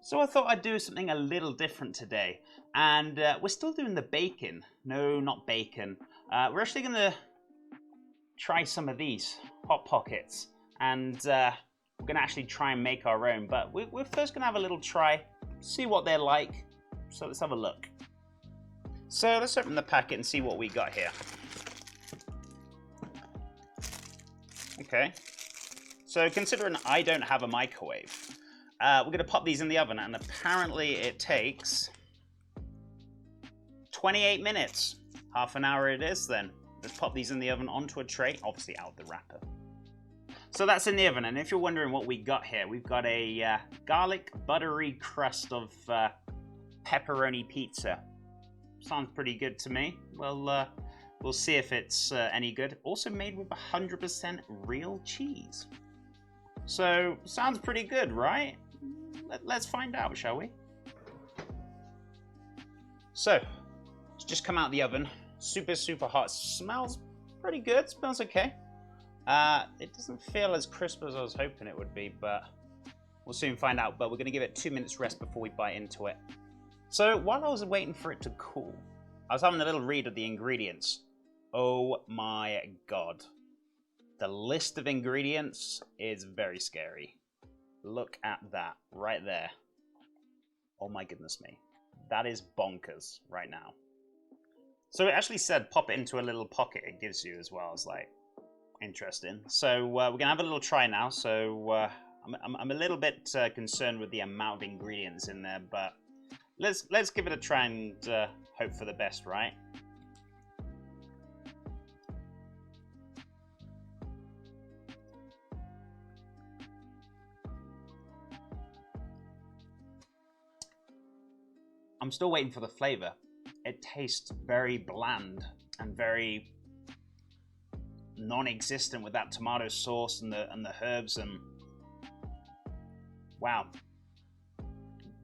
So I thought I'd do something a little different today, and we're still doing the bacon. No, not bacon. We're actually going to try some of these Hot Pockets, and we're going to actually try and make our own, but we're first going to have a little try, see what they're like. So let's have a look. So let's open the packet and see what we got here. Okay, so considering I don't have a microwave, we're going to pop these in the oven, and apparently it takes 28 minutes. Half an hour it is then. Let's pop these in the oven onto a tray, obviously out of the wrapper. So that's in the oven, and if you're wondering what we got here, we've got a garlic buttery crust of pepperoni pizza. Sounds pretty good to me. Well, we'll see if it's any good. Also made with 100% real cheese. So, sounds pretty good, right? Let's find out, shall we? So, it's just come out of the oven. Super, super hot. Smells pretty good. Smells okay. It doesn't feel as crisp as I was hoping it would be, but we'll soon find out. But we're going to give it 2 minutes rest before we bite into it. So, while I was waiting for it to cool, I was having a little read of the ingredients. Oh my god. The list of ingredients is very scary. Look at that right there. Oh my goodness me. That is bonkers right now. So it actually said pop it into a little pocket it gives you as well. It's like, interesting. So we're going to have a little try now. So I'm a little bit concerned with the amount of ingredients in there, but let's give it a try and hope for the best, right? I'm still waiting for the flavor. It tastes very bland and very non-existent with that tomato sauce and the herbs, and wow,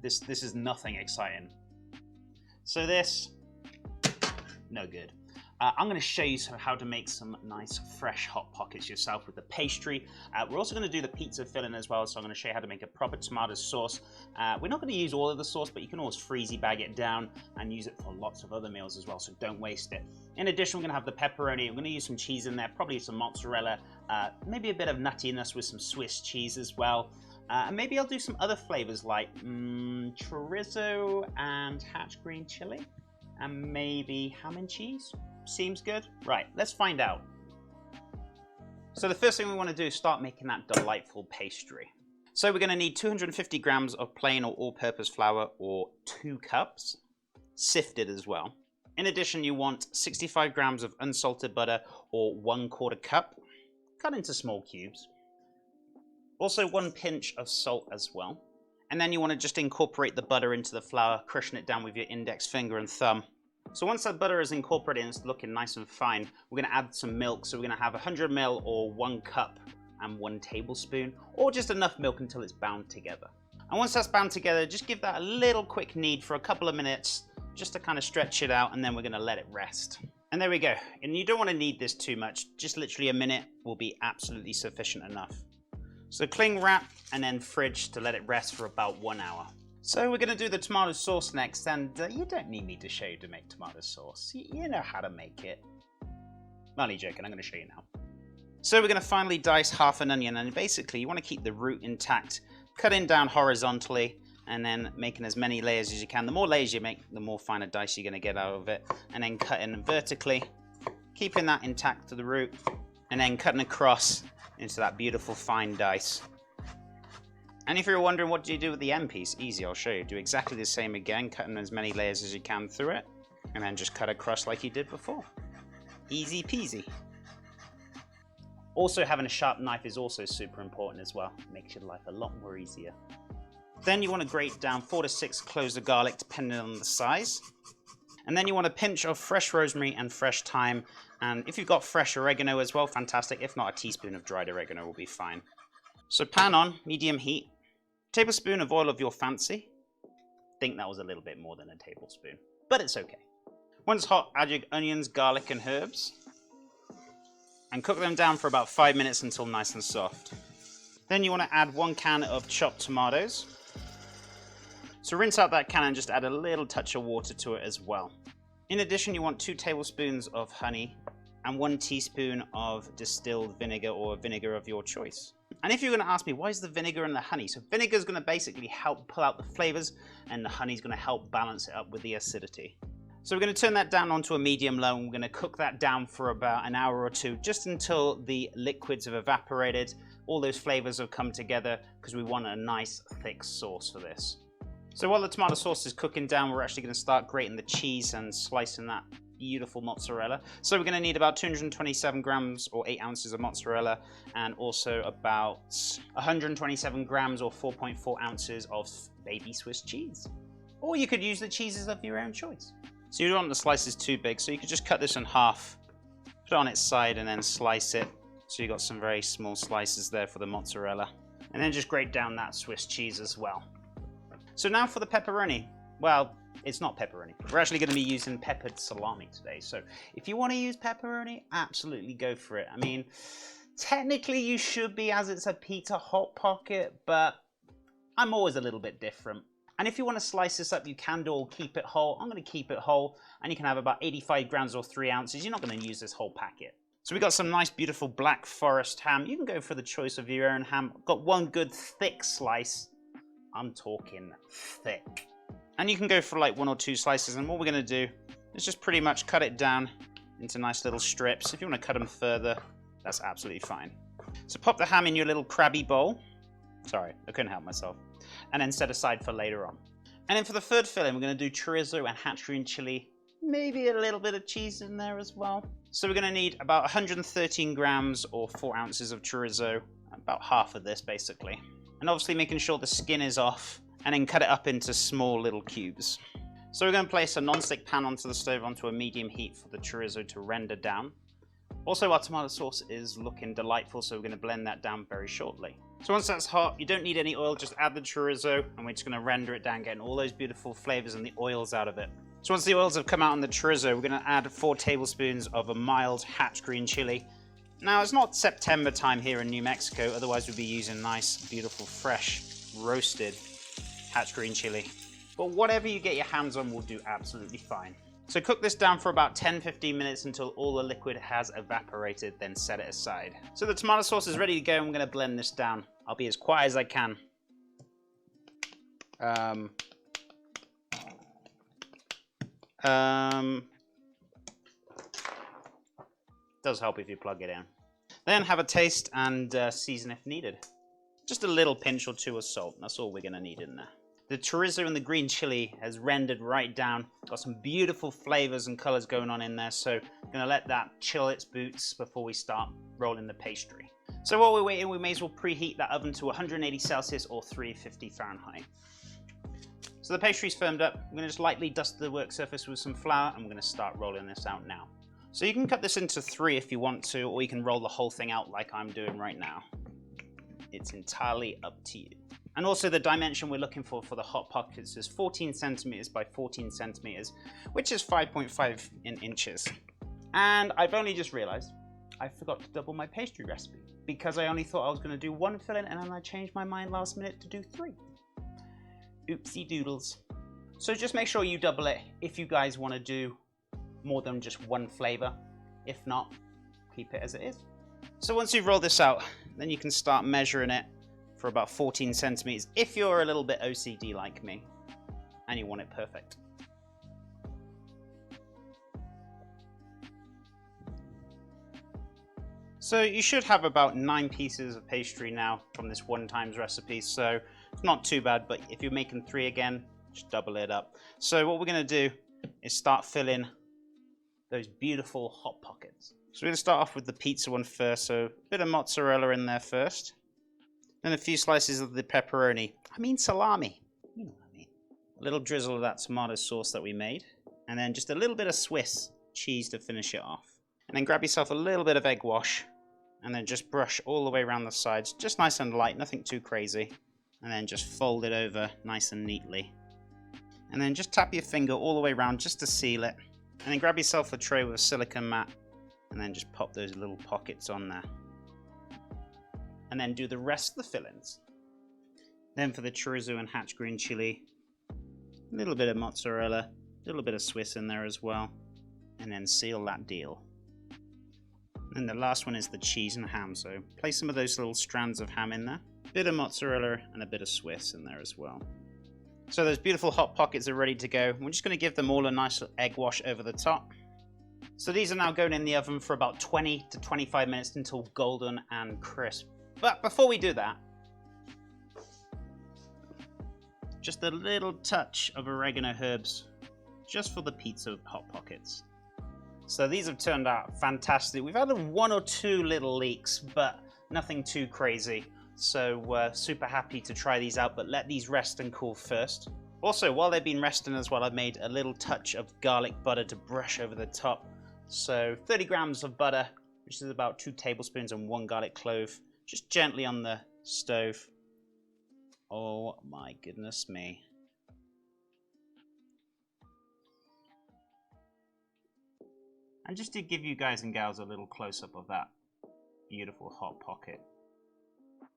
this is nothing exciting. So this, no good. I'm going to show you how to make some nice fresh Hot Pockets yourself with the pastry. We're also going to do the pizza filling as well, so I'm going to show you how to make a proper tomato sauce. We're not going to use all of the sauce, but you can always freezy bag it down and use it for lots of other meals as well, so don't waste it. In addition, we're going to have the pepperoni. I'm going to use some cheese in there, probably some mozzarella, maybe a bit of nuttiness with some Swiss cheese as well. And maybe I'll do some other flavors like chorizo and hatch green chili, and maybe ham and cheese. Seems good? Right, let's find out. So the first thing we want to do is start making that delightful pastry. So we're going to need 250 grams of plain or all-purpose flour, or 2 cups, sifted as well. In addition, you want 65 grams of unsalted butter, or 1/4 cup, cut into small cubes. Also 1 pinch of salt as well. And then you want to just incorporate the butter into the flour, crushing it down with your index finger and thumb. So once that butter is incorporated and it's looking nice and fine, we're going to add some milk. So we're going to have 100 ml or 1 cup and 1 tablespoon, or just enough milk until it's bound together. And once that's bound together, just give that a little quick knead for a couple of minutes, just to kind of stretch it out, and then we're going to let it rest. And there we go. And you don't want to knead this too much. Just literally a minute will be absolutely sufficient enough. So cling wrap and then fridge to let it rest for about 1 hour. So we're going to do the tomato sauce next, and you don't need me to show you to make tomato sauce. You know how to make it. I'm only joking, I'm going to show you now. So we're going to finally dice half an onion, and basically you want to keep the root intact, cutting down horizontally, and then making as many layers as you can. The more layers you make, the more finer dice you're going to get out of it, and then cutting vertically, keeping that intact to the root, and then cutting across into that beautiful fine dice. And if you're wondering what do you do with the end piece, easy, I'll show you. Do exactly the same again, cutting as many layers as you can through it, and then just cut across like you did before. Easy peasy. Also, having a sharp knife is also super important as well. Makes your life a lot more easier. Then you want to grate down 4 to 6 cloves of garlic, depending on the size. And then you want a pinch of fresh rosemary and fresh thyme. And if you've got fresh oregano as well, fantastic. If not, a teaspoon of dried oregano will be fine. So pan on, medium heat. Tablespoon of oil of your fancy. I think that was a little bit more than a tablespoon, but it's okay. Once hot, add your onions, garlic, and herbs, and cook them down for about 5 minutes until nice and soft. Then you want to add 1 can of chopped tomatoes, So rinse out that can and just add a little touch of water to it as well. In addition, you want 2 tablespoons of honey and 1 teaspoon of distilled vinegar or vinegar of your choice. And if you're going to ask me, why is the vinegar and the honey? So vinegar is going to basically help pull out the flavors, and the honey is going to help balance it up with the acidity. So we're going to turn that down onto a medium-low, and we're going to cook that down for about an hour or two, just until the liquids have evaporated, all those flavors have come together, because we want a nice thick sauce for this. So while the tomato sauce is cooking down, we're actually going to start grating the cheese and slicing that beautiful mozzarella. So we're going to need about 227 grams or 8 ounces of mozzarella, and also about 127 grams or 4.4 ounces of baby Swiss cheese. Or you could use the cheeses of your own choice. So you don't want the slices too big, so you could just cut this in half, put it on its side, and then slice it. So you've got some very small slices there for the mozzarella. And then just grate down that Swiss cheese as well. So now for the pepperoni. Well, it's not pepperoni. We're actually going to be using peppered salami today. So if you want to use pepperoni, absolutely go for it. I mean, technically you should be, as it's a pizza hot pocket, but I'm always a little bit different. And if you want to slice this up, you can do, or keep it whole. I'm going to keep it whole, and you can have about 85 grams or 3 ounces. You're not going to use this whole packet. So we've got some nice, beautiful Black Forest ham. You can go for the choice of your own ham. Got one good thick slice. I'm talking thick. And you can go for like 1 or 2 slices, and what we're going to do is just pretty much cut it down into nice little strips. If you want to cut them further, that's absolutely fine. So pop the ham in your little crabby bowl. Sorry, I couldn't help myself. And then set aside for later on. And then for the third filling, we're going to do chorizo and hatch green chili. Maybe a little bit of cheese in there as well. So we're going to need about 113 grams or 4 ounces of chorizo. About half of this, basically. And obviously making sure the skin is off. And then cut it up into small little cubes. So we're going to place a non-stick pan onto the stove onto a medium heat for the chorizo to render down. Also, our tomato sauce is looking delightful, so we're going to blend that down very shortly. So once that's hot, you don't need any oil, just add the chorizo, and we're just going to render it down, getting all those beautiful flavors and the oils out of it. So once the oils have come out on the chorizo, we're going to add 4 tablespoons of a mild hatch green chili. Now, it's not September time here in New Mexico, otherwise we'd be using nice, beautiful, fresh, roasted hatch green chili. But whatever you get your hands on will do absolutely fine. So cook this down for about 10-15 minutes until all the liquid has evaporated, then set it aside. So the tomato sauce is ready to go, and I'm going to blend this down. I'll be as quiet as I can. Does help if you plug it in. Then have a taste and season if needed. Just a little pinch or 2 of salt. That's all we're going to need in there. The chorizo and the green chili has rendered right down. Got some beautiful flavors and colors going on in there. So I'm going to let that chill its boots before we start rolling the pastry. So while we're waiting, we may as well preheat that oven to 180 Celsius or 350 Fahrenheit. So the pastry's firmed up. I'm going to just lightly dust the work surface with some flour, and we're going to start rolling this out now. So you can cut this into 3 if you want to, or you can roll the whole thing out like I'm doing right now. It's entirely up to you. And also the dimension we're looking for the hot pockets is 14 centimeters by 14 centimeters, which is 5.5 inches. And I've only just realized I forgot to double my pastry recipe, because I only thought I was going to do 1 filling, and then I changed my mind last minute to do 3. Oopsie doodles. So just make sure you double it if you guys want to do more than just 1 flavor. If not, keep it as it is. So once you've rolled this out, then you can start measuring it for about 14 centimeters if you're a little bit OCD like me and you want it perfect. So you should have about 9 pieces of pastry now from this 1 times recipe, so it's not too bad, but if you're making 3 again, just double it up. So what we're going to do is start filling those beautiful hot pockets. So we're going to start off with the pizza one first, so a bit of mozzarella in there first. Then a few slices of the pepperoni. I mean salami. You know what I mean. A little drizzle of that tomato sauce that we made. And then just a little bit of Swiss cheese to finish it off. And then grab yourself a little bit of egg wash. And then just brush all the way around the sides. Just nice and light, nothing too crazy. And then just fold it over nice and neatly. And then just tap your finger all the way around just to seal it. And then grab yourself a tray with a silicone mat. And then just pop those little pockets on there. And then do the rest of the fillings. Then for the chorizo and hatch green chili, a little bit of mozzarella, a little bit of Swiss in there as well, and then seal that deal. And the last one is the cheese and ham, so place some of those little strands of ham in there, a bit of mozzarella and a bit of Swiss in there as well. So those beautiful hot pockets are ready to go. We're just going to give them all a nice egg wash over the top. So these are now going in the oven for about 20 to 25 minutes until golden and crisp. But before we do that, just a little touch of oregano herbs just for the pizza hot pockets. So these have turned out fantastic. We've had one or two little leaks, but nothing too crazy. So super happy to try these out, but let these rest and cool first. Also, while they've been resting as well, I've made a little touch of garlic butter to brush over the top. So 30 grams of butter, which is about 2 tablespoons and 1 garlic clove, just gently on the stove. Oh my goodness me. And just to give you guys and gals a little close-up of that beautiful hot pocket.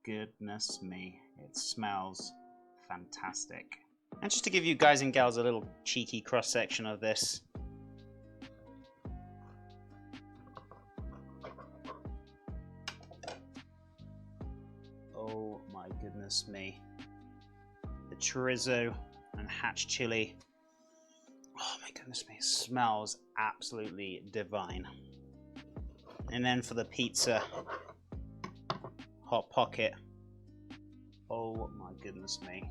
Goodness me, it smells fantastic. And just to give you guys and gals a little cheeky cross-section of this. Oh my goodness me. The chorizo and hatch chili. Oh my goodness me, it smells absolutely divine. And then for the pizza hot pocket. Oh my goodness me.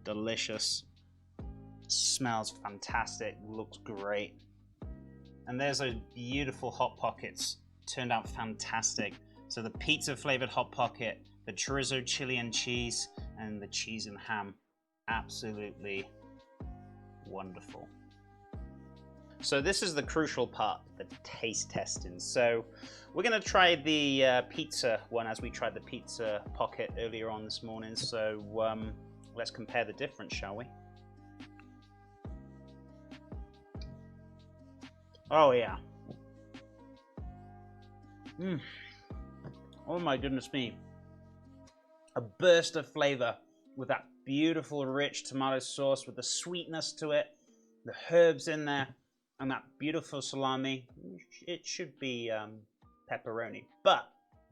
Delicious. Smells fantastic, looks great. And there's those beautiful hot pockets. Turned out fantastic. So the pizza flavored hot pocket, the chorizo chili and cheese, and the cheese and ham. Absolutely wonderful. So this is the crucial part, the taste testing. So we're going to try the pizza one as we tried the pizza pocket earlier on this morning. So let's compare the difference, shall we? Oh yeah. Oh my goodness me. A burst of flavor with that beautiful rich tomato sauce with the sweetness to it, the herbs in there, and that beautiful salami. It should be pepperoni, but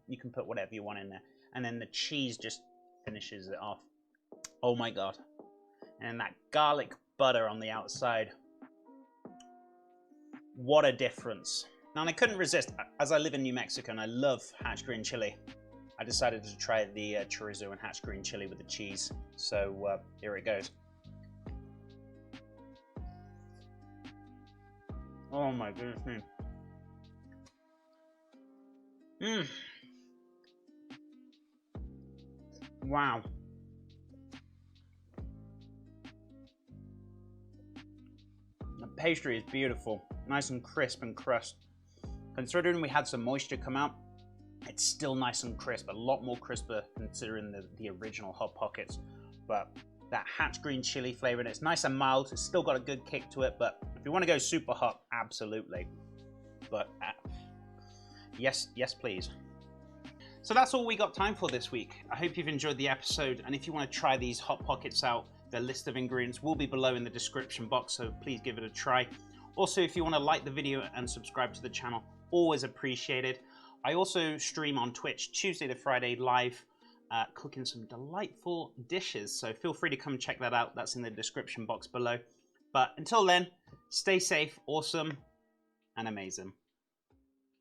you can put whatever you want in there. And then the cheese just finishes it off. Oh my God. And that garlic butter on the outside. What a difference. Now, and I couldn't resist, as I live in New Mexico and I love hatch green chili, I decided to try the chorizo and hatch green chili with the cheese. So here it goes. Oh my goodness me. Wow. The pastry is beautiful, nice and crisp and crust. Considering we had some moisture come out, it's still nice and crisp, a lot more crisper considering the original hot pockets. But that hatch green chili flavor, and it's nice and mild. It's still got a good kick to it, but if you want to go super hot, absolutely. But yes, please. So that's all we got time for this week. I hope you've enjoyed the episode, and if you want to try these hot pockets out, the list of ingredients will be below in the description box, so please give it a try. Also, if you want to like the video and subscribe to the channel, always appreciated. I also stream on Twitch Tuesday to Friday live, cooking some delightful dishes, so feel free to come check that out. That's in the description box below. But until then, stay safe, awesome, and amazing.